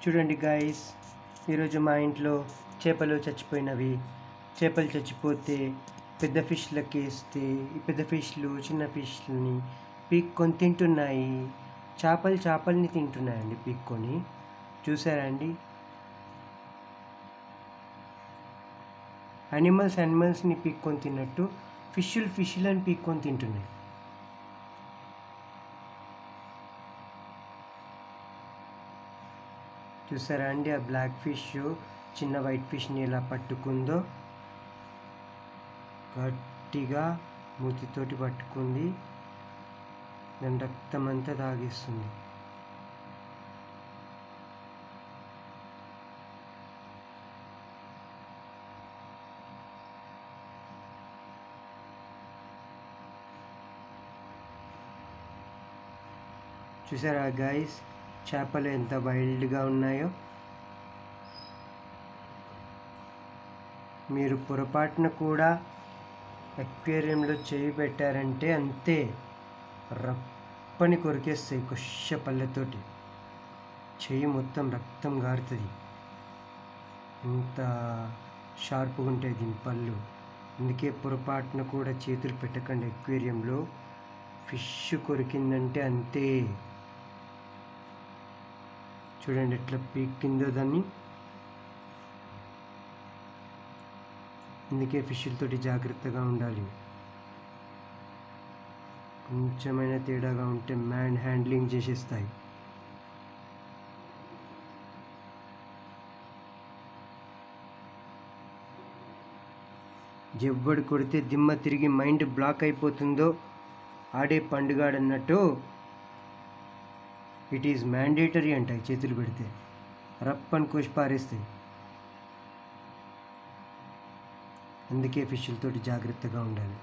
చూడండి గాయ్స్, ఈరోజు మా ఇంట్లో చేపలు చచ్చిపోయినవి. చేపలు చచ్చిపోతే పెద్ద ఫిష్లకి వేస్తే ఈ పెద్ద ఫిష్లు చిన్న ఫిష్లని పీక్కొని తింటున్నాయి. చేపల్ని తింటున్నాయండి పీక్కొని. చూసారా అండి? యానిమల్స్ని పీక్కొని తిన్నట్టు ఫిష్లని పీక్కొని తింటున్నాయి. చూసారా అండి? ఆ బ్లాక్ ఫిష్ చిన్న వైట్ ఫిష్ని ఎలా పట్టుకుందో, గట్టిగా మూతితోటి పట్టుకుంది, దాని రక్తం అంతా తాగేస్తుంది. చూసారా గైస్, చేపలు ఎంత వైల్డ్గా ఉన్నాయో. మీరు పొరపాటున కూడా అక్వేరియంలో చేయి పెట్టారంటే అంతే, రప్పని కొరికేస్తాయి కొష్య పళ్ళతోటి. చెయ్యి మొత్తం రక్తం గారుతుంది, ఇంత షార్ప్గా ఉంటాయి దీని పళ్ళు. అందుకే పొరపాటున కూడా చేతులు పెట్టకండి అక్వేరియంలో. ఫిష్ కొరికిందంటే అంతే. చూడండి ఎట్లా పీక్కిందో దాన్ని. అందుకే ఫిష్లతోటి జాగ్రత్తగా ఉండాలి. కొంచెమైనా తేడాగా ఉంటే మ్యాన్ హ్యాండ్లింగ్ చేసేస్తాయి. ఎవడు కొడితే దిమ్మ తిరిగి మైండ్ బ్లాక్ అయిపోతుందో ఆడే పండుగాడన్నట్టు ఇట్ ఈజ్ మ్యాండేటరీ అంట. చేతులు పెడితే రప్పని కోసి పారేస్తాయి. అందుకే ఫిష్లతోటి జాగ్రత్తగా ఉండాలి.